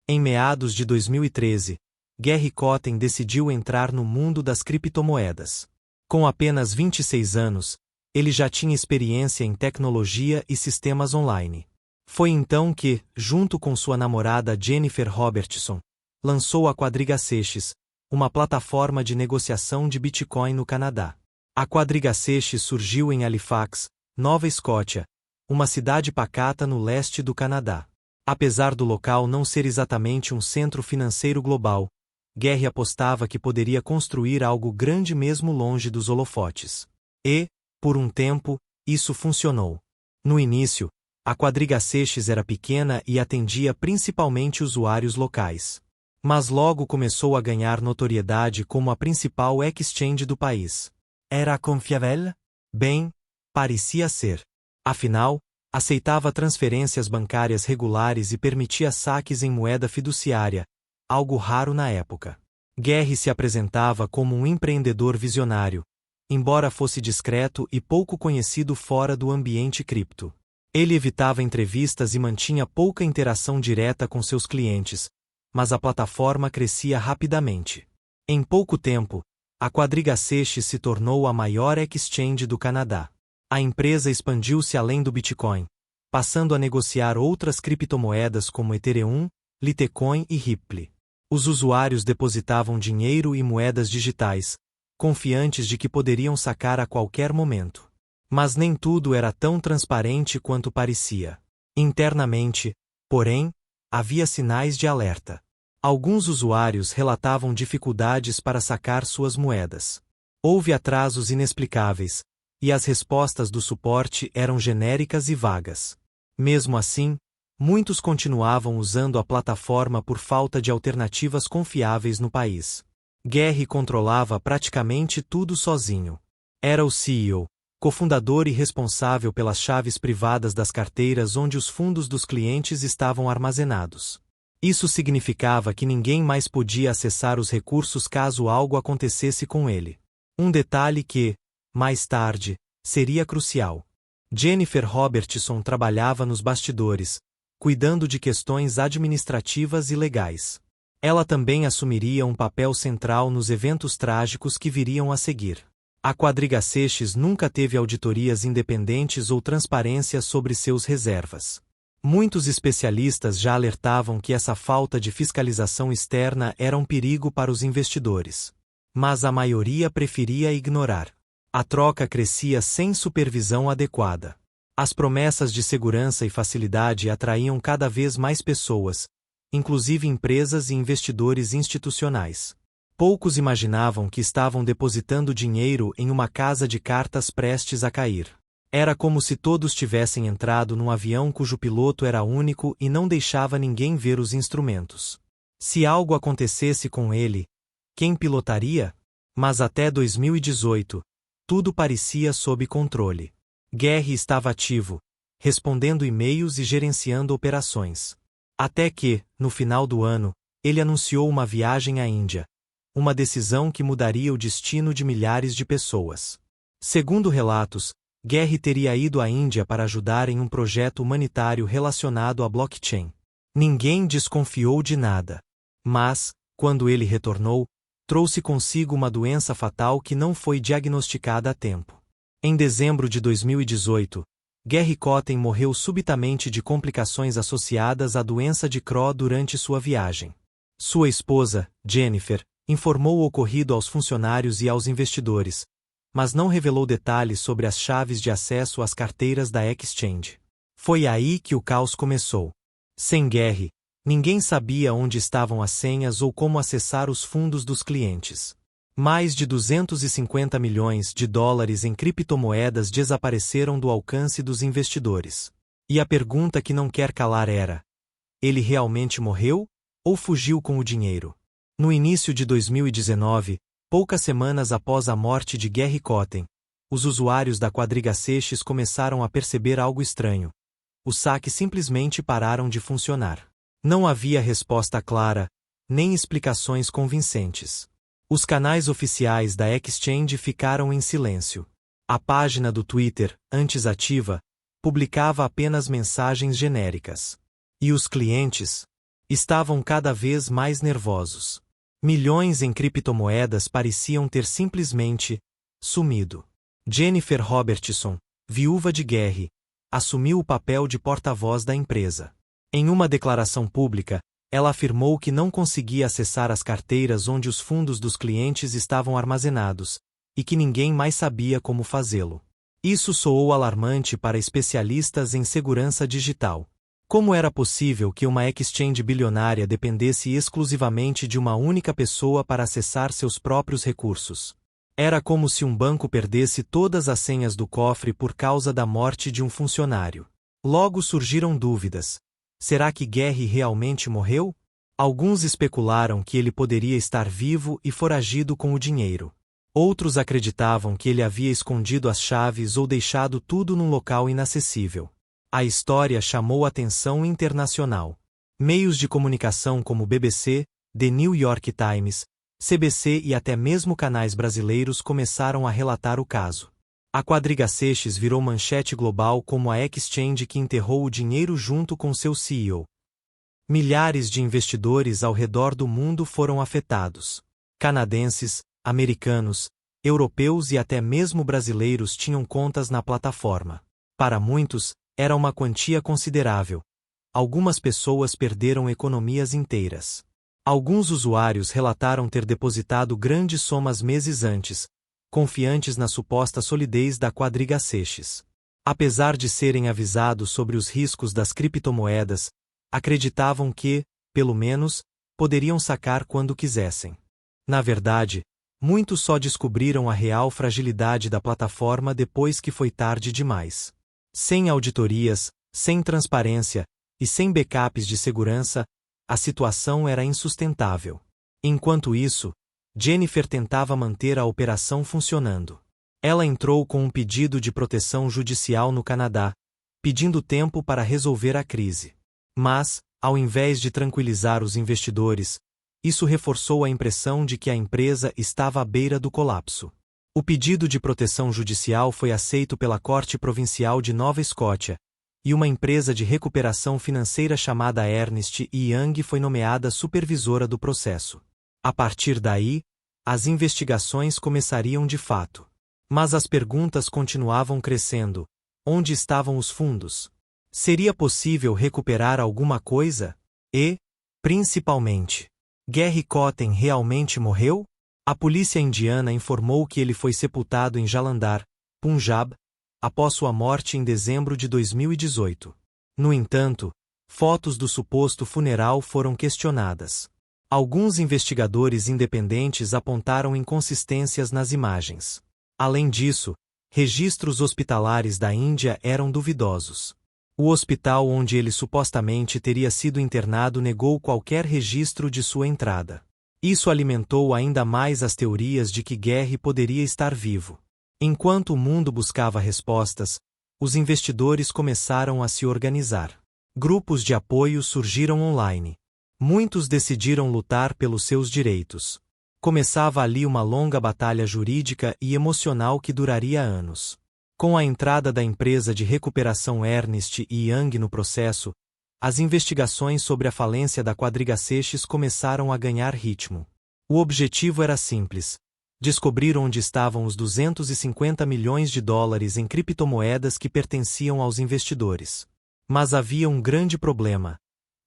Em meados de 2013, Gary Kotten decidiu entrar no mundo das criptomoedas. Com apenas 26 anos, ele já tinha experiência em tecnologia e sistemas online. Foi então que, junto com sua namorada Jennifer Robertson, lançou a Quadriga CX, uma plataforma de negociação de Bitcoin no Canadá. A Quadriga CX surgiu em Halifax, Nova Escócia, uma cidade pacata no leste do Canadá. Apesar do local não ser exatamente um centro financeiro global, Gary apostava que poderia construir algo grande mesmo longe dos holofotes. E, por um tempo, isso funcionou. No início, a Quadriga CX era pequena e atendia principalmente usuários locais. Mas logo começou a ganhar notoriedade como a principal exchange do país. Era confiável? Bem, parecia ser. Afinal, aceitava transferências bancárias regulares e permitia saques em moeda fiduciária, algo raro na época. Gary se apresentava como um empreendedor visionário, embora fosse discreto e pouco conhecido fora do ambiente cripto. Ele evitava entrevistas e mantinha pouca interação direta com seus clientes, mas a plataforma crescia rapidamente. Em pouco tempo, a Quadriga CX se tornou a maior exchange do Canadá. A empresa expandiu-se além do Bitcoin, passando a negociar outras criptomoedas como Ethereum, Litecoin e Ripple. Os usuários depositavam dinheiro e moedas digitais, confiantes de que poderiam sacar a qualquer momento. Mas nem tudo era tão transparente quanto parecia. Internamente, porém, havia sinais de alerta. Alguns usuários relatavam dificuldades para sacar suas moedas. Houve atrasos inexplicáveis, e as respostas do suporte eram genéricas e vagas. Mesmo assim, muitos continuavam usando a plataforma por falta de alternativas confiáveis no país. Gary controlava praticamente tudo sozinho. Era o CEO, cofundador e responsável pelas chaves privadas das carteiras onde os fundos dos clientes estavam armazenados. Isso significava que ninguém mais podia acessar os recursos caso algo acontecesse com ele. Um detalhe que, mais tarde, seria crucial. Jennifer Robertson trabalhava nos bastidores, cuidando de questões administrativas e legais. Ela também assumiria um papel central nos eventos trágicos que viriam a seguir. A Quadriga CX nunca teve auditorias independentes ou transparência sobre seus reservas. Muitos especialistas já alertavam que essa falta de fiscalização externa era um perigo para os investidores. Mas a maioria preferia ignorar. A troca crescia sem supervisão adequada. As promessas de segurança e facilidade atraíam cada vez mais pessoas, inclusive empresas e investidores institucionais. Poucos imaginavam que estavam depositando dinheiro em uma casa de cartas prestes a cair. Era como se todos tivessem entrado num avião cujo piloto era único e não deixava ninguém ver os instrumentos. Se algo acontecesse com ele, quem pilotaria? Mas até 2018, tudo parecia sob controle. Gary estava ativo, respondendo e-mails e gerenciando operações. Até que, no final do ano, ele anunciou uma viagem à Índia. Uma decisão que mudaria o destino de milhares de pessoas. Segundo relatos, Gary teria ido à Índia para ajudar em um projeto humanitário relacionado à blockchain. Ninguém desconfiou de nada. Mas, quando ele retornou, trouxe consigo uma doença fatal que não foi diagnosticada a tempo. Em dezembro de 2018, Gary Kotten morreu subitamente de complicações associadas à doença de Crohn durante sua viagem. Sua esposa, Jennifer, informou o ocorrido aos funcionários e aos investidores, mas não revelou detalhes sobre as chaves de acesso às carteiras da exchange. Foi aí que o caos começou. Sem Gary, ninguém sabia onde estavam as senhas ou como acessar os fundos dos clientes. Mais de 250 milhões de dólares em criptomoedas desapareceram do alcance dos investidores. E a pergunta que não quer calar era: ele realmente morreu? Ou fugiu com o dinheiro? No início de 2019, poucas semanas após a morte de Gary Kotten, os usuários da Quadriga CX começaram a perceber algo estranho. Os saques simplesmente pararam de funcionar. Não havia resposta clara, nem explicações convincentes. Os canais oficiais da exchange ficaram em silêncio. A página do Twitter, antes ativa, publicava apenas mensagens genéricas. E os clientes? Estavam cada vez mais nervosos. Milhões em criptomoedas pareciam ter simplesmente sumido. Jennifer Robertson, viúva de Gary, assumiu o papel de porta-voz da empresa. Em uma declaração pública, ela afirmou que não conseguia acessar as carteiras onde os fundos dos clientes estavam armazenados, e que ninguém mais sabia como fazê-lo. Isso soou alarmante para especialistas em segurança digital. Como era possível que uma exchange bilionária dependesse exclusivamente de uma única pessoa para acessar seus próprios recursos? Era como se um banco perdesse todas as senhas do cofre por causa da morte de um funcionário. Logo surgiram dúvidas. Será que Gary realmente morreu? Alguns especularam que ele poderia estar vivo e foragido com o dinheiro. Outros acreditavam que ele havia escondido as chaves ou deixado tudo num local inacessível. A história chamou atenção internacional. Meios de comunicação como BBC, The New York Times, CBC e até mesmo canais brasileiros começaram a relatar o caso. A Quadriga Seixas virou manchete global como a exchange que enterrou o dinheiro junto com seu CEO. Milhares de investidores ao redor do mundo foram afetados. Canadenses, americanos, europeus e até mesmo brasileiros tinham contas na plataforma. Para muitos, era uma quantia considerável. Algumas pessoas perderam economias inteiras. Alguns usuários relataram ter depositado grandes somas meses antes, confiantes na suposta solidez da Quadriga Seixas. Apesar de serem avisados sobre os riscos das criptomoedas, acreditavam que, pelo menos, poderiam sacar quando quisessem. Na verdade, muitos só descobriram a real fragilidade da plataforma depois que foi tarde demais. Sem auditorias, sem transparência e sem backups de segurança, a situação era insustentável. Enquanto isso, Jennifer tentava manter a operação funcionando. Ela entrou com um pedido de proteção judicial no Canadá, pedindo tempo para resolver a crise. Mas, ao invés de tranquilizar os investidores, isso reforçou a impressão de que a empresa estava à beira do colapso. O pedido de proteção judicial foi aceito pela Corte Provincial de Nova Escócia, e uma empresa de recuperação financeira chamada Ernst & Young foi nomeada supervisora do processo. A partir daí, as investigações começariam de fato. Mas as perguntas continuavam crescendo. Onde estavam os fundos? Seria possível recuperar alguma coisa? E, principalmente, Gary Cotten realmente morreu? A polícia indiana informou que ele foi sepultado em Jalandhar, Punjab, após sua morte em dezembro de 2018. No entanto, fotos do suposto funeral foram questionadas. Alguns investigadores independentes apontaram inconsistências nas imagens. Além disso, registros hospitalares da Índia eram duvidosos. O hospital onde ele supostamente teria sido internado negou qualquer registro de sua entrada. Isso alimentou ainda mais as teorias de que Gary poderia estar vivo. Enquanto o mundo buscava respostas, os investidores começaram a se organizar. Grupos de apoio surgiram online. Muitos decidiram lutar pelos seus direitos. Começava ali uma longa batalha jurídica e emocional que duraria anos. Com a entrada da empresa de recuperação Ernst & Young no processo, as investigações sobre a falência da Quadriga Seixas começaram a ganhar ritmo. O objetivo era simples: descobrir onde estavam os 250 milhões de dólares em criptomoedas que pertenciam aos investidores. Mas havia um grande problema: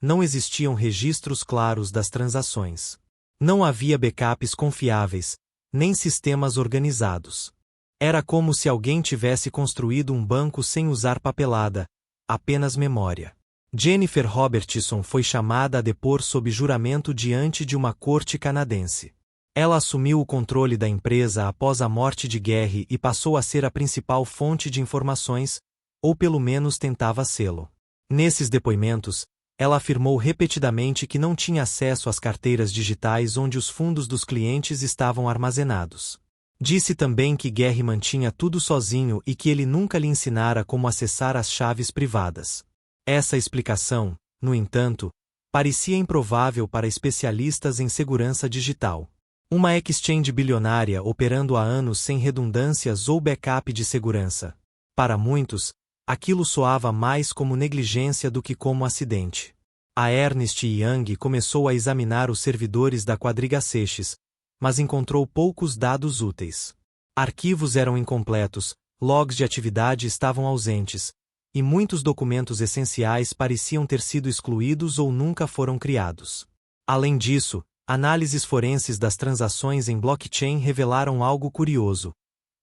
não existiam registros claros das transações. Não havia backups confiáveis, nem sistemas organizados. Era como se alguém tivesse construído um banco sem usar papelada, apenas memória. Jennifer Robertson foi chamada a depor sob juramento diante de uma corte canadense. Ela assumiu o controle da empresa após a morte de Gary e passou a ser a principal fonte de informações, ou pelo menos tentava sê-lo. Nesses depoimentos, ela afirmou repetidamente que não tinha acesso às carteiras digitais onde os fundos dos clientes estavam armazenados. Disse também que Gary mantinha tudo sozinho e que ele nunca lhe ensinara como acessar as chaves privadas. Essa explicação, no entanto, parecia improvável para especialistas em segurança digital. Uma exchange bilionária operando há anos sem redundâncias ou backup de segurança. Para muitos, aquilo soava mais como negligência do que como acidente. A Ernst Young começou a examinar os servidores da quadriga Seixas, mas encontrou poucos dados úteis. Arquivos eram incompletos, logs de atividade estavam ausentes, e muitos documentos essenciais pareciam ter sido excluídos ou nunca foram criados. Além disso, análises forenses das transações em blockchain revelaram algo curioso.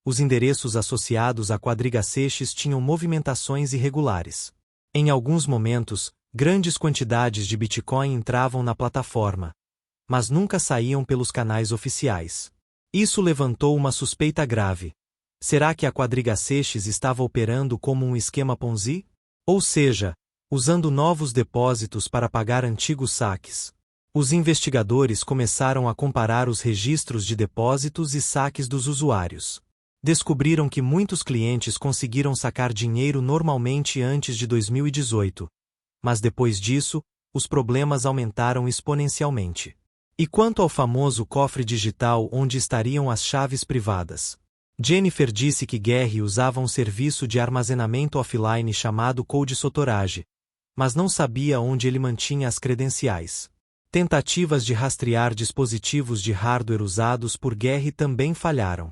Os endereços associados à quadriga Seixas tinham movimentações irregulares. Em alguns momentos, grandes quantidades de Bitcoin entravam na plataforma, mas nunca saíam pelos canais oficiais. Isso levantou uma suspeita grave. Será que a quadriga Seixas estava operando como um esquema Ponzi? Ou seja, usando novos depósitos para pagar antigos saques. Os investigadores começaram a comparar os registros de depósitos e saques dos usuários. Descobriram que muitos clientes conseguiram sacar dinheiro normalmente antes de 2018, mas depois disso, os problemas aumentaram exponencialmente. E quanto ao famoso cofre digital onde estariam as chaves privadas? Jennifer disse que Gary usava um serviço de armazenamento offline chamado Cold Storage, mas não sabia onde ele mantinha as credenciais. Tentativas de rastrear dispositivos de hardware usados por Gary também falharam.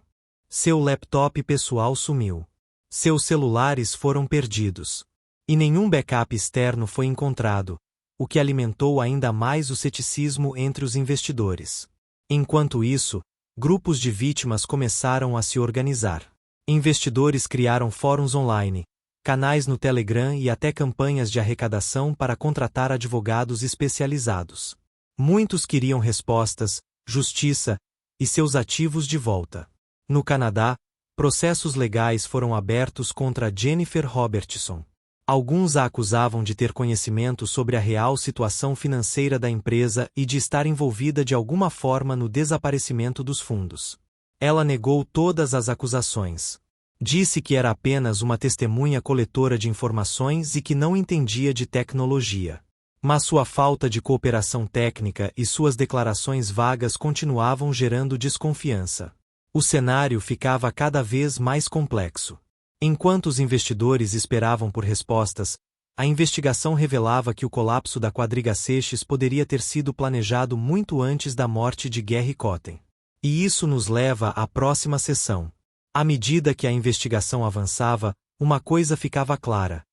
Seu laptop pessoal sumiu. Seus celulares foram perdidos. E nenhum backup externo foi encontrado, o que alimentou ainda mais o ceticismo entre os investidores. Enquanto isso, grupos de vítimas começaram a se organizar. Investidores criaram fóruns online, canais no Telegram e até campanhas de arrecadação para contratar advogados especializados. Muitos queriam respostas, justiça e seus ativos de volta. No Canadá, processos legais foram abertos contra Jennifer Robertson. Alguns a acusavam de ter conhecimento sobre a real situação financeira da empresa e de estar envolvida de alguma forma no desaparecimento dos fundos. Ela negou todas as acusações. Disse que era apenas uma testemunha coletora de informações e que não entendia de tecnologia. Mas sua falta de cooperação técnica e suas declarações vagas continuavam gerando desconfiança. O cenário ficava cada vez mais complexo. Enquanto os investidores esperavam por respostas, a investigação revelava que o colapso da quadriga Seixas poderia ter sido planejado muito antes da morte de Gary Kotten. E isso nos leva à próxima sessão. À medida que a investigação avançava, uma coisa ficava clara.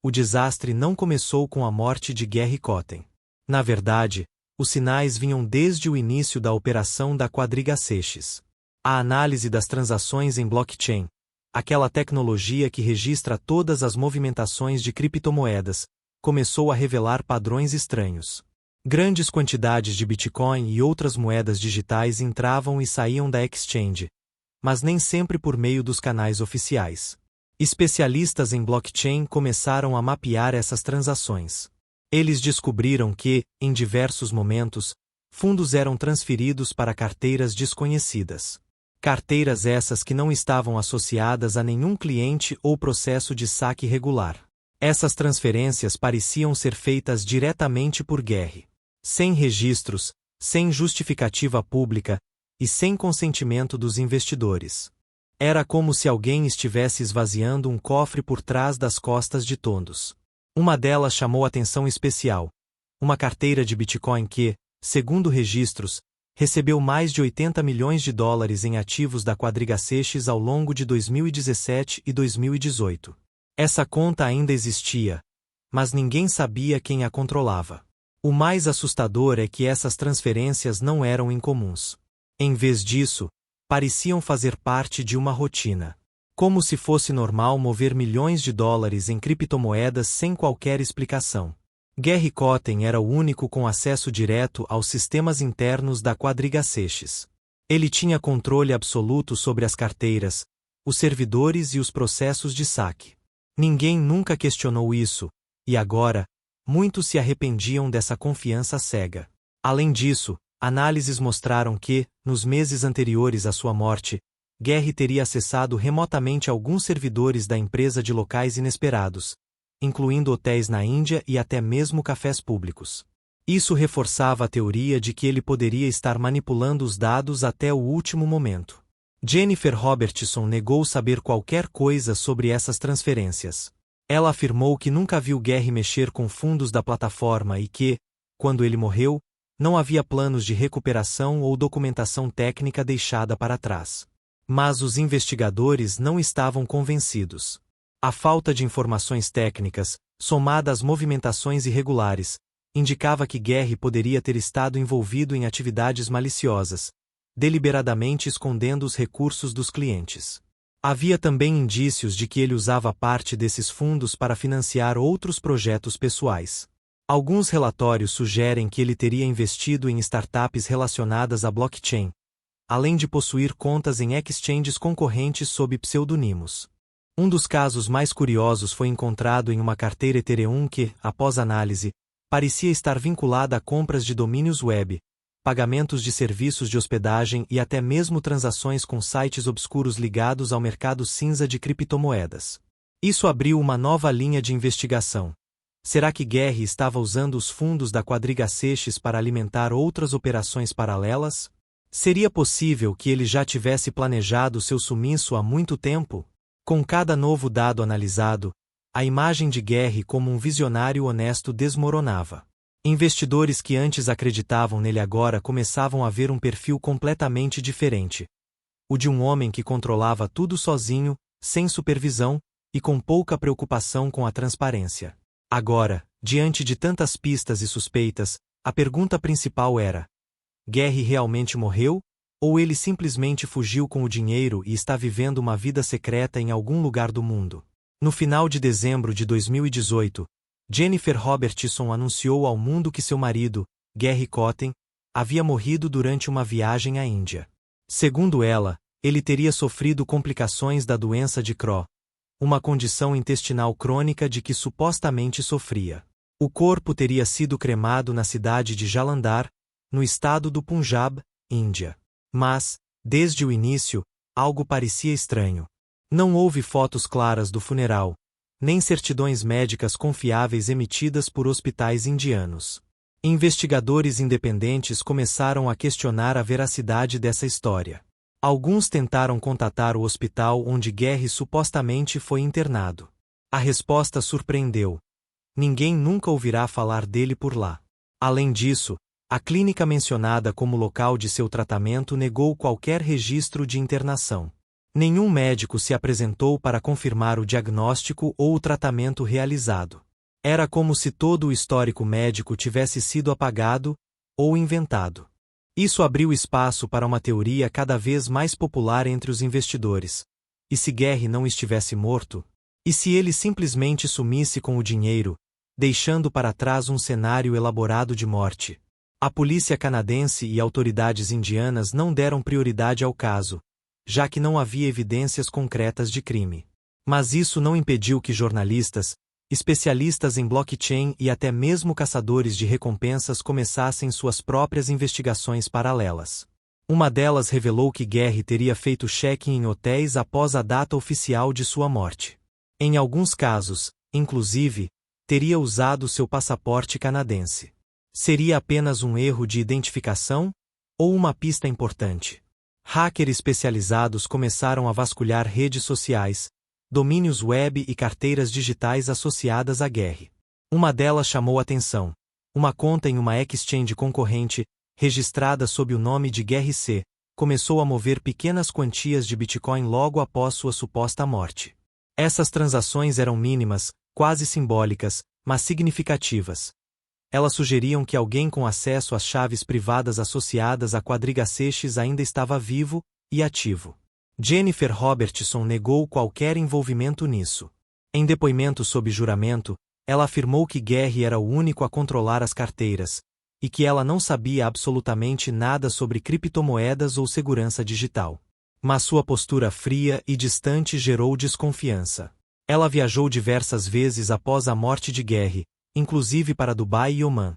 O desastre não começou com a morte de Gary Kotten. Na verdade, os sinais vinham desde o início da operação da quadriga Seixas. A análise das transações em blockchain, aquela tecnologia que registra todas as movimentações de criptomoedas, começou a revelar padrões estranhos. Grandes quantidades de Bitcoin e outras moedas digitais entravam e saíam da exchange, mas nem sempre por meio dos canais oficiais. Especialistas em blockchain começaram a mapear essas transações. Eles descobriram que, em diversos momentos, fundos eram transferidos para carteiras desconhecidas. Carteiras essas que não estavam associadas a nenhum cliente ou processo de saque regular. Essas transferências pareciam ser feitas diretamente por Gary. Sem registros, sem justificativa pública e sem consentimento dos investidores. Era como se alguém estivesse esvaziando um cofre por trás das costas de todos. Uma delas chamou atenção especial. Uma carteira de Bitcoin que, segundo registros, recebeu mais de 80 milhões de dólares em ativos da quadriga Seixas ao longo de 2017 e 2018. Essa conta ainda existia, mas ninguém sabia quem a controlava. O mais assustador é que essas transferências não eram incomuns. Em vez disso, pareciam fazer parte de uma rotina. Como se fosse normal mover milhões de dólares em criptomoedas sem qualquer explicação. Gary Kotten era o único com acesso direto aos sistemas internos da quadriga Seixas. Ele tinha controle absoluto sobre as carteiras, os servidores e os processos de saque. Ninguém nunca questionou isso, e agora, muitos se arrependiam dessa confiança cega. Além disso, análises mostraram que, nos meses anteriores à sua morte, Gary teria acessado remotamente alguns servidores da empresa de locais inesperados, incluindo hotéis na Índia e até mesmo cafés públicos. Isso reforçava a teoria de que ele poderia estar manipulando os dados até o último momento. Jennifer Robertson negou saber qualquer coisa sobre essas transferências. Ela afirmou que nunca viu Gary mexer com fundos da plataforma e que, quando ele morreu, não havia planos de recuperação ou documentação técnica deixada para trás. Mas os investigadores não estavam convencidos. A falta de informações técnicas, somada às movimentações irregulares, indicava que Gary poderia ter estado envolvido em atividades maliciosas, deliberadamente escondendo os recursos dos clientes. Havia também indícios de que ele usava parte desses fundos para financiar outros projetos pessoais. Alguns relatórios sugerem que ele teria investido em startups relacionadas à blockchain, além de possuir contas em exchanges concorrentes sob pseudonimos. Um dos casos mais curiosos foi encontrado em uma carteira Ethereum que, após análise, parecia estar vinculada a compras de domínios web, pagamentos de serviços de hospedagem e até mesmo transações com sites obscuros ligados ao mercado cinza de criptomoedas. Isso abriu uma nova linha de investigação. Será que Gary estava usando os fundos da quadriga Seixas para alimentar outras operações paralelas? Seria possível que ele já tivesse planejado seu sumiço há muito tempo? Com cada novo dado analisado, a imagem de Gary como um visionário honesto desmoronava. Investidores que antes acreditavam nele agora começavam a ver um perfil completamente diferente. O de um homem que controlava tudo sozinho, sem supervisão, e com pouca preocupação com a transparência. Agora, diante de tantas pistas e suspeitas, a pergunta principal era: Gary realmente morreu? Ou ele simplesmente fugiu com o dinheiro e está vivendo uma vida secreta em algum lugar do mundo? No final de dezembro de 2018, Jennifer Robertson anunciou ao mundo que seu marido, Gary Cotten, havia morrido durante uma viagem à Índia. Segundo ela, ele teria sofrido complicações da doença de Crohn, uma condição intestinal crônica de que supostamente sofria. O corpo teria sido cremado na cidade de Jalandhar, no estado do Punjab, Índia. Mas, desde o início, algo parecia estranho. Não houve fotos claras do funeral, nem certidões médicas confiáveis emitidas por hospitais indianos. Investigadores independentes começaram a questionar a veracidade dessa história. Alguns tentaram contatar o hospital onde Gary supostamente foi internado. A resposta surpreendeu. Ninguém nunca ouvirá falar dele por lá. Além disso, a clínica mencionada como local de seu tratamento negou qualquer registro de internação. Nenhum médico se apresentou para confirmar o diagnóstico ou o tratamento realizado. Era como se todo o histórico médico tivesse sido apagado ou inventado. Isso abriu espaço para uma teoria cada vez mais popular entre os investidores. E se Gary não estivesse morto? E se ele simplesmente sumisse com o dinheiro, deixando para trás um cenário elaborado de morte? A polícia canadense e autoridades indianas não deram prioridade ao caso, já que não havia evidências concretas de crime. Mas isso não impediu que jornalistas, especialistas em blockchain e até mesmo caçadores de recompensas começassem suas próprias investigações paralelas. Uma delas revelou que Gary teria feito check-in em hotéis após a data oficial de sua morte. Em alguns casos, inclusive, teria usado seu passaporte canadense. Seria apenas um erro de identificação? Ou uma pista importante? Hackers especializados começaram a vasculhar redes sociais, domínios web e carteiras digitais associadas a Gary. Uma delas chamou atenção. Uma conta em uma exchange concorrente, registrada sob o nome de Gary C., começou a mover pequenas quantias de Bitcoin logo após sua suposta morte. Essas transações eram mínimas, quase simbólicas, mas significativas. Elas sugeriam que alguém com acesso às chaves privadas associadas à quadriga Seixas ainda estava vivo e ativo. Jennifer Robertson negou qualquer envolvimento nisso. Em depoimento sob juramento, ela afirmou que Gary era o único a controlar as carteiras, e que ela não sabia absolutamente nada sobre criptomoedas ou segurança digital. Mas sua postura fria e distante gerou desconfiança. Ela viajou diversas vezes após a morte de Gary, inclusive para Dubai e Omã,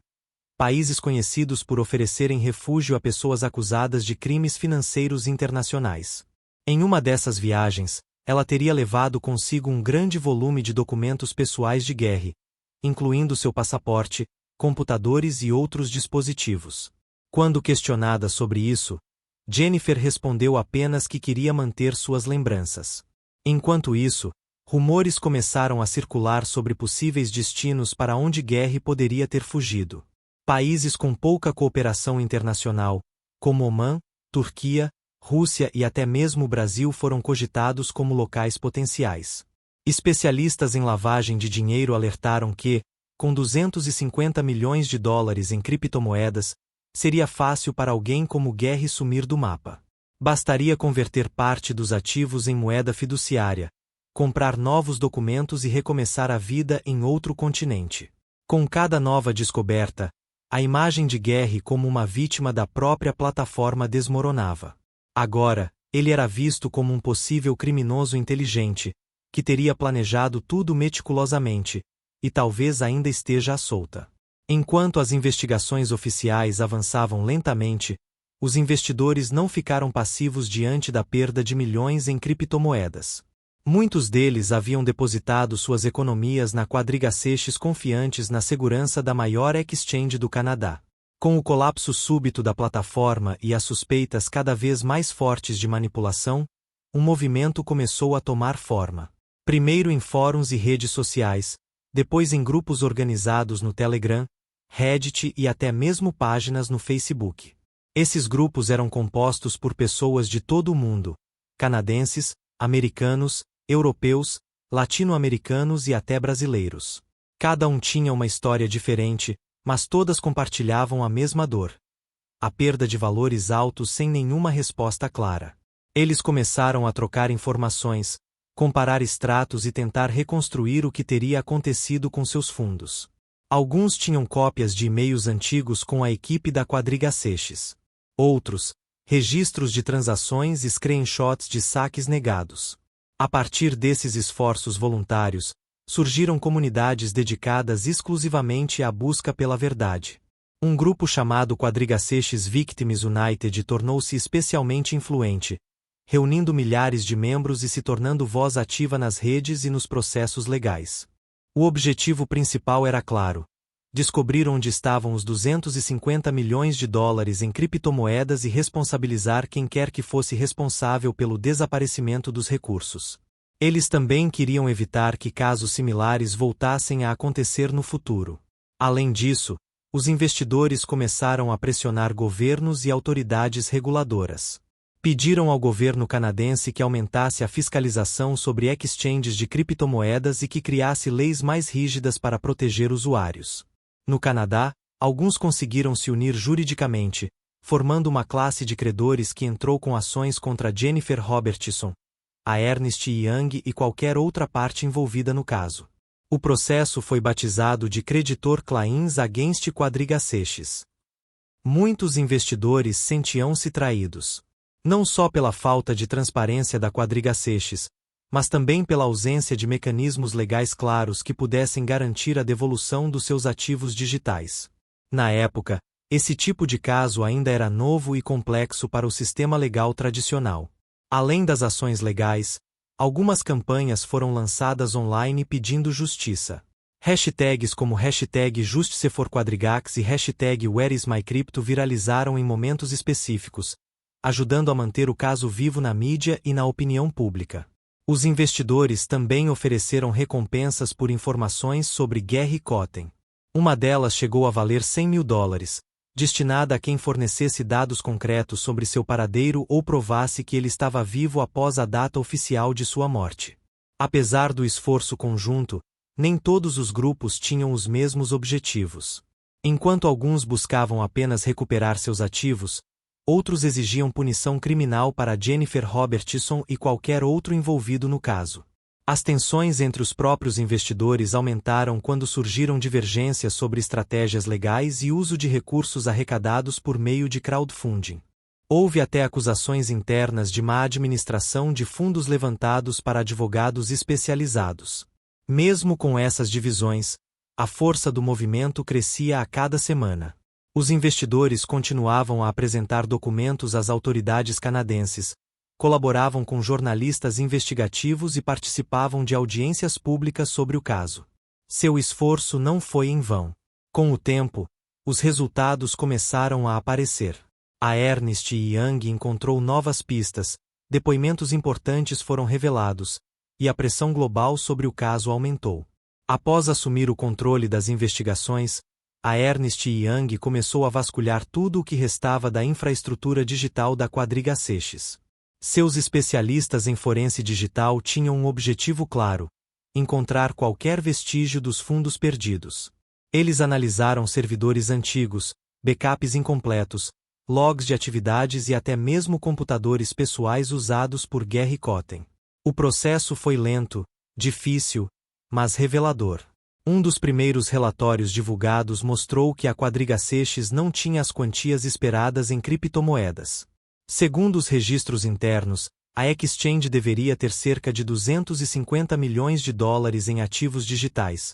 países conhecidos por oferecerem refúgio a pessoas acusadas de crimes financeiros internacionais. Em uma dessas viagens, ela teria levado consigo um grande volume de documentos pessoais de Gary, incluindo seu passaporte, computadores e outros dispositivos. Quando questionada sobre isso, Jennifer respondeu apenas que queria manter suas lembranças. Enquanto isso, Rumores começaram a circular sobre possíveis destinos para onde Gary poderia ter fugido. Países com pouca cooperação internacional, como Omã, Turquia, Rússia e até mesmo o Brasil foram cogitados como locais potenciais. Especialistas em lavagem de dinheiro alertaram que, com 250 milhões de dólares em criptomoedas, seria fácil para alguém como Gary sumir do mapa. Bastaria converter parte dos ativos em moeda fiduciária, comprar novos documentos e recomeçar a vida em outro continente. Com cada nova descoberta, a imagem de Gary como uma vítima da própria plataforma desmoronava. Agora, ele era visto como um possível criminoso inteligente, que teria planejado tudo meticulosamente, e talvez ainda esteja à solta. Enquanto as investigações oficiais avançavam lentamente, os investidores não ficaram passivos diante da perda de milhões em criptomoedas. Muitos deles haviam depositado suas economias na Quadriga Seixas confiantes na segurança da maior exchange do Canadá. Com o colapso súbito da plataforma e as suspeitas cada vez mais fortes de manipulação, um movimento começou a tomar forma. Primeiro em fóruns e redes sociais, depois em grupos organizados no Telegram, Reddit e até mesmo páginas no Facebook. Esses grupos eram compostos por pessoas de todo o mundo, canadenses, americanos, europeus, latino-americanos e até brasileiros. Cada um tinha uma história diferente, mas todas compartilhavam a mesma dor: a perda de valores altos sem nenhuma resposta clara. Eles começaram a trocar informações, comparar extratos e tentar reconstruir o que teria acontecido com seus fundos. Alguns tinham cópias de e-mails antigos com a equipe da Quadriga Seixas. Outros, registros de transações e screenshots de saques negados. A partir desses esforços voluntários, surgiram comunidades dedicadas exclusivamente à busca pela verdade. Um grupo chamado Quadriga Seixas Victims United tornou-se especialmente influente, reunindo milhares de membros e se tornando voz ativa nas redes e nos processos legais. O objetivo principal era claro: descobrir onde estavam os 250 milhões de dólares em criptomoedas e responsabilizar quem quer que fosse responsável pelo desaparecimento dos recursos. Eles também queriam evitar que casos similares voltassem a acontecer no futuro. Além disso, os investidores começaram a pressionar governos e autoridades reguladoras. Pediram ao governo canadense que aumentasse a fiscalização sobre exchanges de criptomoedas e que criasse leis mais rígidas para proteger usuários. No Canadá, alguns conseguiram se unir juridicamente, formando uma classe de credores que entrou com ações contra Jennifer Robertson, a Ernst Young e qualquer outra parte envolvida no caso. O processo foi batizado de Creditor Claims Against Quadriga Seixas. Muitos investidores sentiam-se traídos. Não só pela falta de transparência da Quadriga Seixas, mas também pela ausência de mecanismos legais claros que pudessem garantir a devolução dos seus ativos digitais. Na época, esse tipo de caso ainda era novo e complexo para o sistema legal tradicional. Além das ações legais, algumas campanhas foram lançadas online pedindo justiça. Hashtags como #JusticeForQuadrigax e #WhereIsMyCrypto viralizaram em momentos específicos, ajudando a manter o caso vivo na mídia e na opinião pública. Os investidores também ofereceram recompensas por informações sobre Gary Kotten. Uma delas chegou a valer 100 mil dólares, destinada a quem fornecesse dados concretos sobre seu paradeiro ou provasse que ele estava vivo após a data oficial de sua morte. Apesar do esforço conjunto, nem todos os grupos tinham os mesmos objetivos. Enquanto alguns buscavam apenas recuperar seus ativos, outros exigiam punição criminal para Jennifer Robertson e qualquer outro envolvido no caso. As tensões entre os próprios investidores aumentaram quando surgiram divergências sobre estratégias legais e uso de recursos arrecadados por meio de crowdfunding. Houve até acusações internas de má administração de fundos levantados para advogados especializados. Mesmo com essas divisões, a força do movimento crescia a cada semana. Os investidores continuavam a apresentar documentos às autoridades canadenses, colaboravam com jornalistas investigativos e participavam de audiências públicas sobre o caso. Seu esforço não foi em vão. Com o tempo, os resultados começaram a aparecer. A Ernst Young encontrou novas pistas, depoimentos importantes foram revelados, e a pressão global sobre o caso aumentou. Após assumir o controle das investigações, a Ernst Young começou a vasculhar tudo o que restava da infraestrutura digital da Quadriga Seixas. Seus especialistas em forense digital tinham um objetivo claro: encontrar qualquer vestígio dos fundos perdidos. Eles analisaram servidores antigos, backups incompletos, logs de atividades e até mesmo computadores pessoais usados por Gary Kotten. O processo foi lento, difícil, mas revelador. Um dos primeiros relatórios divulgados mostrou que a Quadriga Seixas não tinha as quantias esperadas em criptomoedas. Segundo os registros internos, a exchange deveria ter cerca de 250 milhões de dólares em ativos digitais,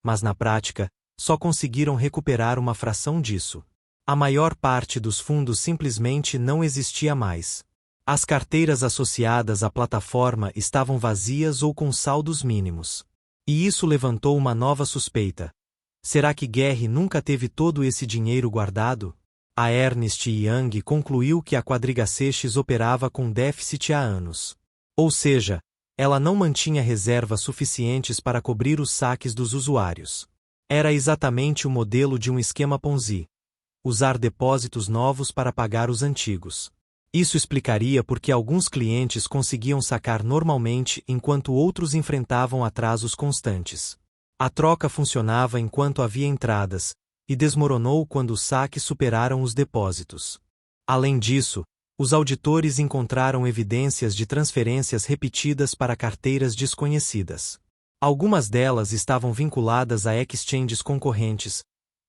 mas na prática, só conseguiram recuperar uma fração disso. A maior parte dos fundos simplesmente não existia mais. As carteiras associadas à plataforma estavam vazias ou com saldos mínimos. E isso levantou uma nova suspeita. Será que Gary nunca teve todo esse dinheiro guardado? A Ernst Young concluiu que a Quadriga Seixas operava com déficit há anos. Ou seja, ela não mantinha reservas suficientes para cobrir os saques dos usuários. Era exatamente o modelo de um esquema Ponzi: usar depósitos novos para pagar os antigos. Isso explicaria por que alguns clientes conseguiam sacar normalmente enquanto outros enfrentavam atrasos constantes. A troca funcionava enquanto havia entradas, e desmoronou quando os saques superaram os depósitos. Além disso, os auditores encontraram evidências de transferências repetidas para carteiras desconhecidas. Algumas delas estavam vinculadas a exchanges concorrentes,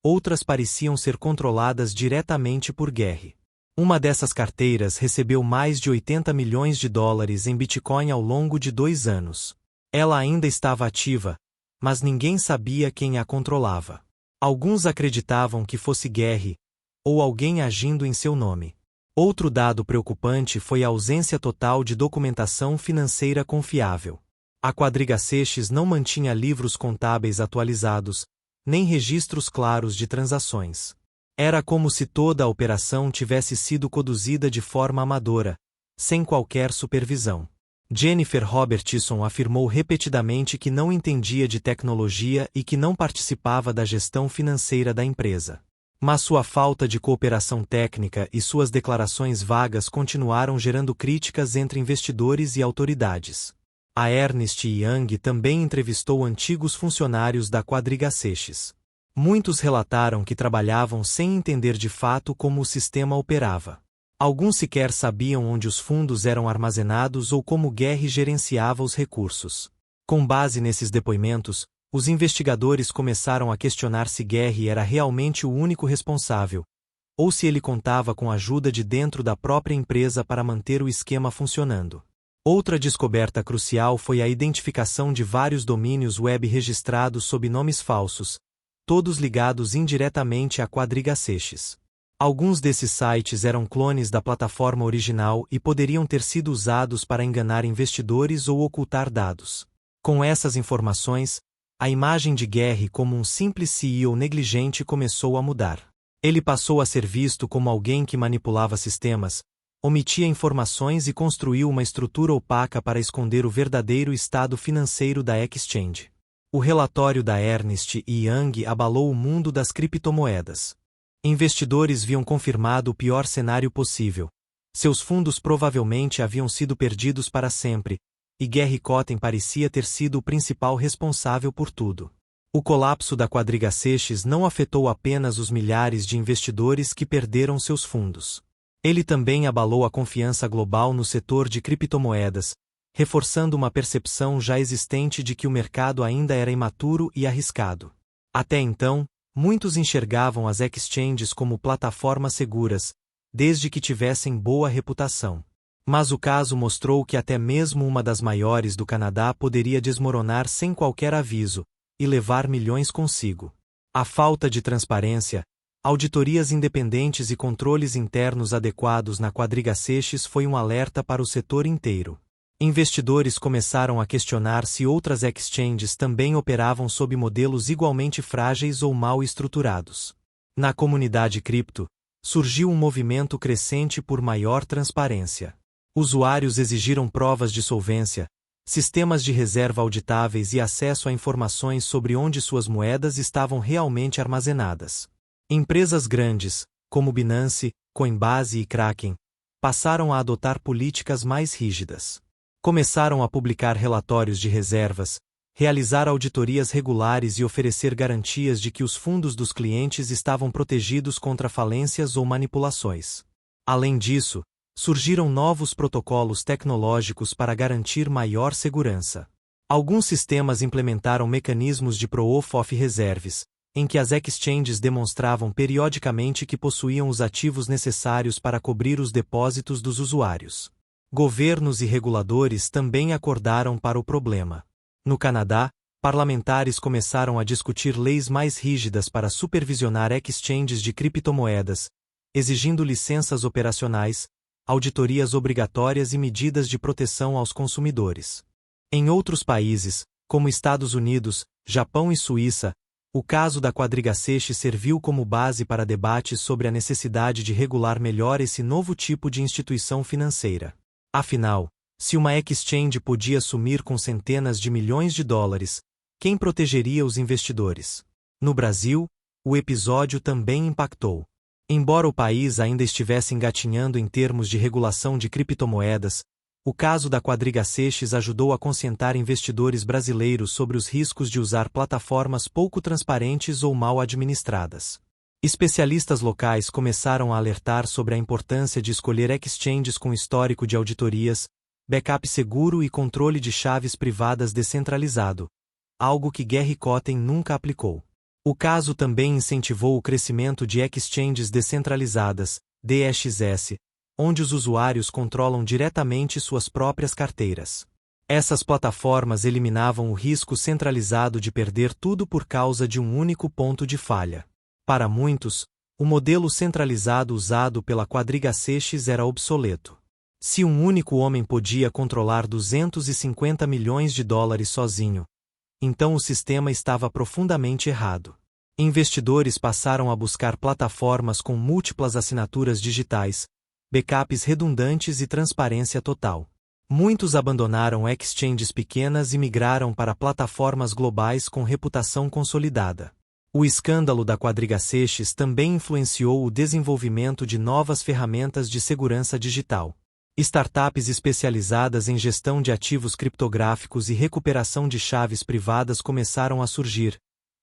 outras pareciam ser controladas diretamente por Gary. Uma dessas carteiras recebeu mais de 80 milhões de dólares em Bitcoin ao longo de 2 anos. Ela ainda estava ativa, mas ninguém sabia quem a controlava. Alguns acreditavam que fosse Gary, ou alguém agindo em seu nome. Outro dado preocupante foi a ausência total de documentação financeira confiável. A Quadriga Seixas não mantinha livros contábeis atualizados, nem registros claros de transações. Era como se toda a operação tivesse sido conduzida de forma amadora, sem qualquer supervisão. Jennifer Robertson afirmou repetidamente que não entendia de tecnologia e que não participava da gestão financeira da empresa. Mas sua falta de cooperação técnica e suas declarações vagas continuaram gerando críticas entre investidores e autoridades. A Ernst Young também entrevistou antigos funcionários da Quadriga Seixas. Muitos relataram que trabalhavam sem entender de fato como o sistema operava. Alguns sequer sabiam onde os fundos eram armazenados ou como Gary gerenciava os recursos. Com base nesses depoimentos, os investigadores começaram a questionar se Gary era realmente o único responsável, ou se ele contava com ajuda de dentro da própria empresa para manter o esquema funcionando. Outra descoberta crucial foi a identificação de vários domínios web registrados sob nomes falsos, todos ligados indiretamente à Quadriga Seixas. Alguns desses sites eram clones da plataforma original e poderiam ter sido usados para enganar investidores ou ocultar dados. Com essas informações, a imagem de Gary como um simples CEO negligente começou a mudar. Ele passou a ser visto como alguém que manipulava sistemas, omitia informações e construiu uma estrutura opaca para esconder o verdadeiro estado financeiro da exchange. O relatório da Ernst Young abalou o mundo das criptomoedas. Investidores viam confirmado o pior cenário possível. Seus fundos provavelmente haviam sido perdidos para sempre, e Gary Kotten parecia ter sido o principal responsável por tudo. O colapso da Quadriga Seixas não afetou apenas os milhares de investidores que perderam seus fundos. Ele também abalou a confiança global no setor de criptomoedas, reforçando uma percepção já existente de que o mercado ainda era imaturo e arriscado. Até então, muitos enxergavam as exchanges como plataformas seguras, desde que tivessem boa reputação. Mas o caso mostrou que até mesmo uma das maiores do Canadá poderia desmoronar sem qualquer aviso, e levar milhões consigo. A falta de transparência, auditorias independentes e controles internos adequados na Quadriga Seixas foi um alerta para o setor inteiro. Investidores começaram a questionar se outras exchanges também operavam sob modelos igualmente frágeis ou mal estruturados. Na comunidade cripto, surgiu um movimento crescente por maior transparência. Usuários exigiram provas de solvência, sistemas de reserva auditáveis e acesso a informações sobre onde suas moedas estavam realmente armazenadas. Empresas grandes, como Binance, Coinbase e Kraken, passaram a adotar políticas mais rígidas. Começaram a publicar relatórios de reservas, realizar auditorias regulares e oferecer garantias de que os fundos dos clientes estavam protegidos contra falências ou manipulações. Além disso, surgiram novos protocolos tecnológicos para garantir maior segurança. Alguns sistemas implementaram mecanismos de Proof of Reserves, em que as exchanges demonstravam periodicamente que possuíam os ativos necessários para cobrir os depósitos dos usuários. Governos e reguladores também acordaram para o problema. No Canadá, parlamentares começaram a discutir leis mais rígidas para supervisionar exchanges de criptomoedas, exigindo licenças operacionais, auditorias obrigatórias e medidas de proteção aos consumidores. Em outros países, como Estados Unidos, Japão e Suíça, o caso da Quadriga-Seixi serviu como base para debates sobre a necessidade de regular melhor esse novo tipo de instituição financeira. Afinal, se uma exchange podia sumir com centenas de milhões de dólares, quem protegeria os investidores? No Brasil, o episódio também impactou. Embora o país ainda estivesse engatinhando em termos de regulação de criptomoedas, o caso da Quadriga-Seixi ajudou a conscientizar investidores brasileiros sobre os riscos de usar plataformas pouco transparentes ou mal administradas. Especialistas locais começaram a alertar sobre a importância de escolher exchanges com histórico de auditorias, backup seguro e controle de chaves privadas descentralizado, algo que Gary Kotten nunca aplicou. O caso também incentivou o crescimento de exchanges descentralizadas, DSS, onde os usuários controlam diretamente suas próprias carteiras. Essas plataformas eliminavam o risco centralizado de perder tudo por causa de um único ponto de falha. Para muitos, o modelo centralizado usado pela Quadriga-Seixi era obsoleto. Se um único homem podia controlar 250 milhões de dólares sozinho, então o sistema estava profundamente errado. Investidores passaram a buscar plataformas com múltiplas assinaturas digitais, backups redundantes e transparência total. Muitos abandonaram exchanges pequenas e migraram para plataformas globais com reputação consolidada. O escândalo da Quadriga-Seixi também influenciou o desenvolvimento de novas ferramentas de segurança digital. Startups especializadas em gestão de ativos criptográficos e recuperação de chaves privadas começaram a surgir,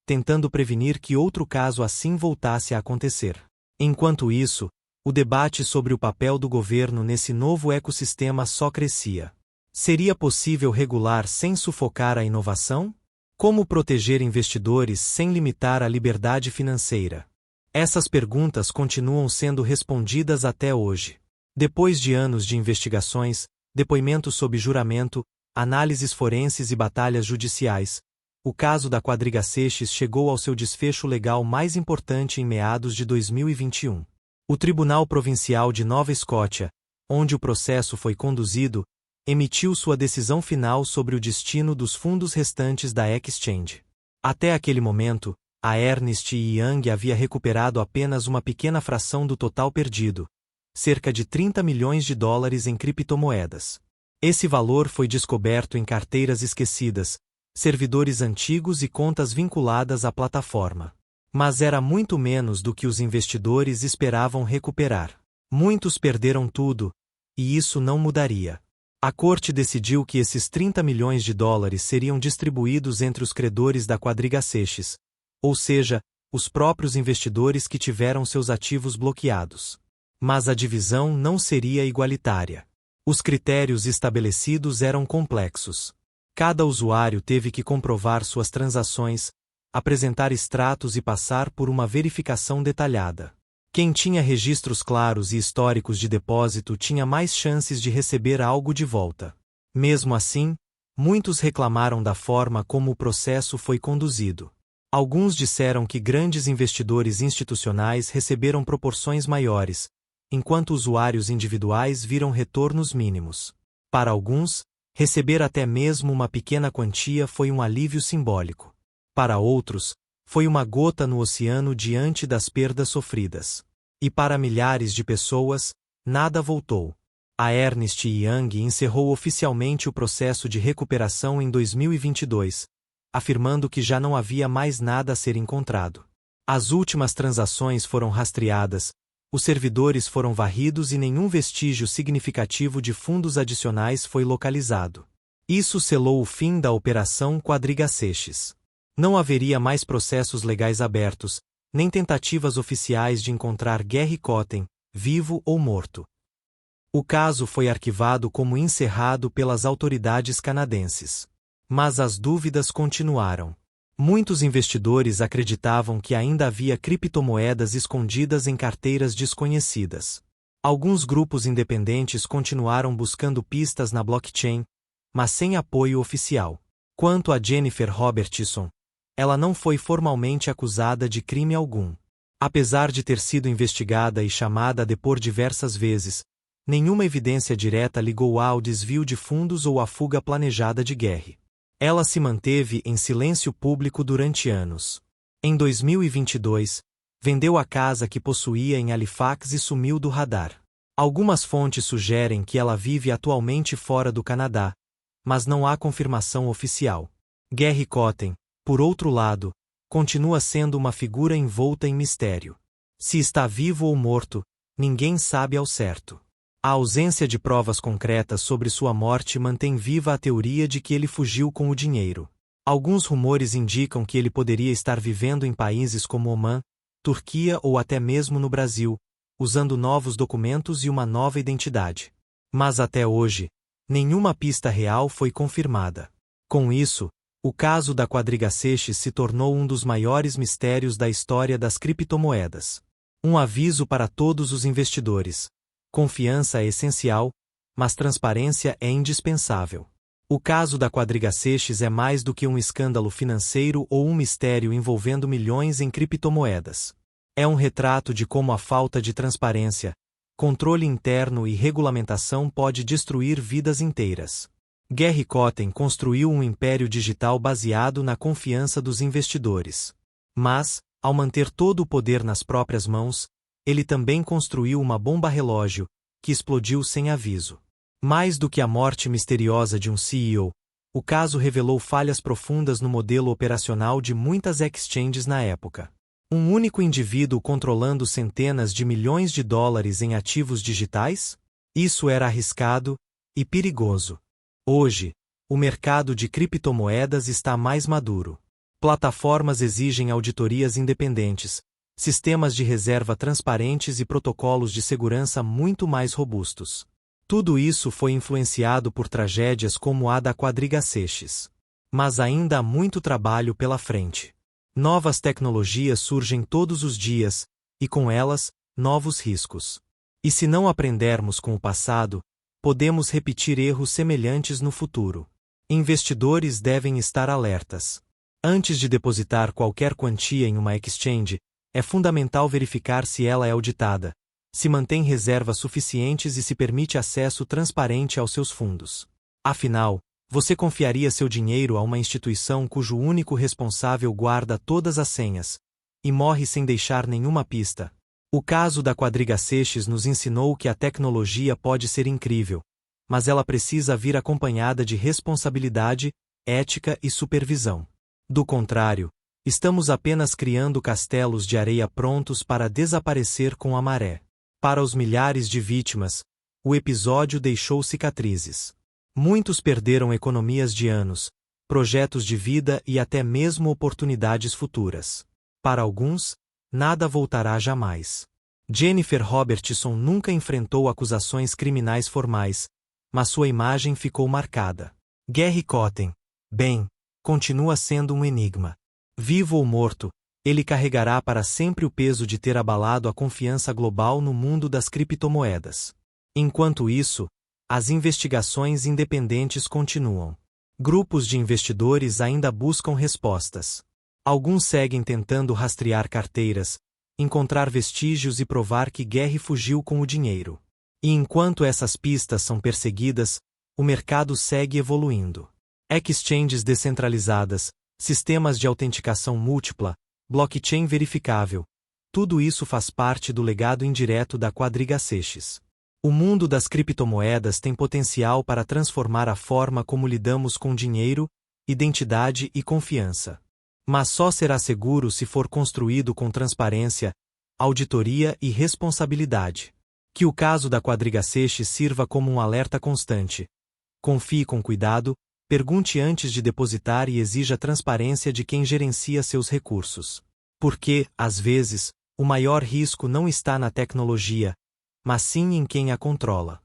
tentando prevenir que outro caso assim voltasse a acontecer. Enquanto isso, o debate sobre o papel do governo nesse novo ecossistema só crescia. Seria possível regular sem sufocar a inovação? Como proteger investidores sem limitar a liberdade financeira? Essas perguntas continuam sendo respondidas até hoje. Depois de anos de investigações, depoimentos sob juramento, análises forenses e batalhas judiciais, o caso da Quadriga-Seixi chegou ao seu desfecho legal mais importante em meados de 2021. O Tribunal Provincial de Nova Escócia, onde o processo foi conduzido, emitiu sua decisão final sobre o destino dos fundos restantes da exchange. Até aquele momento, a Ernst & Young havia recuperado apenas uma pequena fração do total perdido, cerca de 30 milhões de dólares em criptomoedas. Esse valor foi descoberto em carteiras esquecidas, servidores antigos e contas vinculadas à plataforma. Mas era muito menos do que os investidores esperavam recuperar. Muitos perderam tudo, e isso não mudaria. A corte decidiu que esses 30 milhões de dólares seriam distribuídos entre os credores da Quadriga-Seixi, ou seja, os próprios investidores que tiveram seus ativos bloqueados. Mas a divisão não seria igualitária. Os critérios estabelecidos eram complexos. Cada usuário teve que comprovar suas transações, apresentar extratos e passar por uma verificação detalhada. Quem tinha registros claros e históricos de depósito tinha mais chances de receber algo de volta. Mesmo assim, muitos reclamaram da forma como o processo foi conduzido. Alguns disseram que grandes investidores institucionais receberam proporções maiores, enquanto usuários individuais viram retornos mínimos. Para alguns, receber até mesmo uma pequena quantia foi um alívio simbólico. Para outros, foi uma gota no oceano diante das perdas sofridas. E para milhares de pessoas, nada voltou. A Ernst & Young encerrou oficialmente o processo de recuperação em 2022, afirmando que já não havia mais nada a ser encontrado. As últimas transações foram rastreadas, os servidores foram varridos e nenhum vestígio significativo de fundos adicionais foi localizado. Isso selou o fim da Operação Quadriga Seixas. Não haveria mais processos legais abertos, nem tentativas oficiais de encontrar Gary Cotten, vivo ou morto. O caso foi arquivado como encerrado pelas autoridades canadenses. Mas as dúvidas continuaram. Muitos investidores acreditavam que ainda havia criptomoedas escondidas em carteiras desconhecidas. Alguns grupos independentes continuaram buscando pistas na blockchain, mas sem apoio oficial. Quanto a Jennifer Robertson, ela não foi formalmente acusada de crime algum. Apesar de ter sido investigada e chamada a depor diversas vezes, nenhuma evidência direta ligou ao desvio de fundos ou à fuga planejada de Gary. Ela se manteve em silêncio público durante anos. Em 2022, vendeu a casa que possuía em Halifax e sumiu do radar. Algumas fontes sugerem que ela vive atualmente fora do Canadá, mas não há confirmação oficial. Gary Cotten, por outro lado, continua sendo uma figura envolta em mistério. Se está vivo ou morto, ninguém sabe ao certo. A ausência de provas concretas sobre sua morte mantém viva a teoria de que ele fugiu com o dinheiro. Alguns rumores indicam que ele poderia estar vivendo em países como Omã, Turquia ou até mesmo no Brasil, usando novos documentos e uma nova identidade. Mas até hoje, nenhuma pista real foi confirmada. Com isso, o caso da Quadriga Seixas se tornou um dos maiores mistérios da história das criptomoedas. Um aviso para todos os investidores. Confiança é essencial, mas transparência é indispensável. O caso da Quadriga Seixas é mais do que um escândalo financeiro ou um mistério envolvendo milhões em criptomoedas. É um retrato de como a falta de transparência, controle interno e regulamentação pode destruir vidas inteiras. Gary Cotten construiu um império digital baseado na confiança dos investidores. Mas, ao manter todo o poder nas próprias mãos, ele também construiu uma bomba relógio, que explodiu sem aviso. Mais do que a morte misteriosa de um CEO, o caso revelou falhas profundas no modelo operacional de muitas exchanges na época. Um único indivíduo controlando centenas de milhões de dólares em ativos digitais? Isso era arriscado e perigoso. Hoje, o mercado de criptomoedas está mais maduro. Plataformas exigem auditorias independentes, sistemas de reserva transparentes e protocolos de segurança muito mais robustos. Tudo isso foi influenciado por tragédias como a da Quadriga Seixas. Mas ainda há muito trabalho pela frente. Novas tecnologias surgem todos os dias, e com elas, novos riscos. E se não aprendermos com o passado, podemos repetir erros semelhantes no futuro. Investidores devem estar alertas. Antes de depositar qualquer quantia em uma exchange, é fundamental verificar se ela é auditada, se mantém reservas suficientes e se permite acesso transparente aos seus fundos. Afinal, você confiaria seu dinheiro a uma instituição cujo único responsável guarda todas as senhas e morre sem deixar nenhuma pista? O caso da Quadriga Seixas nos ensinou que a tecnologia pode ser incrível, mas ela precisa vir acompanhada de responsabilidade, ética e supervisão. Do contrário, estamos apenas criando castelos de areia prontos para desaparecer com a maré. Para os milhares de vítimas, o episódio deixou cicatrizes. Muitos perderam economias de anos, projetos de vida e até mesmo oportunidades futuras. Para alguns, nada voltará jamais. Jennifer Robertson nunca enfrentou acusações criminais formais, mas sua imagem ficou marcada. Gary Cotten, bem, continua sendo um enigma. Vivo ou morto, ele carregará para sempre o peso de ter abalado a confiança global no mundo das criptomoedas. Enquanto isso, as investigações independentes continuam. Grupos de investidores ainda buscam respostas. Alguns seguem tentando rastrear carteiras, encontrar vestígios e provar que Gary fugiu com o dinheiro. E enquanto essas pistas são perseguidas, o mercado segue evoluindo. Exchanges descentralizadas, sistemas de autenticação múltipla, blockchain verificável, tudo isso faz parte do legado indireto da Quadriga Seixas. O mundo das criptomoedas tem potencial para transformar a forma como lidamos com dinheiro, identidade e confiança. Mas só será seguro se for construído com transparência, auditoria e responsabilidade. Que o caso da Quadriga Seixas sirva como um alerta constante. Confie com cuidado, pergunte antes de depositar e exija transparência de quem gerencia seus recursos. Porque, às vezes, o maior risco não está na tecnologia, mas sim em quem a controla.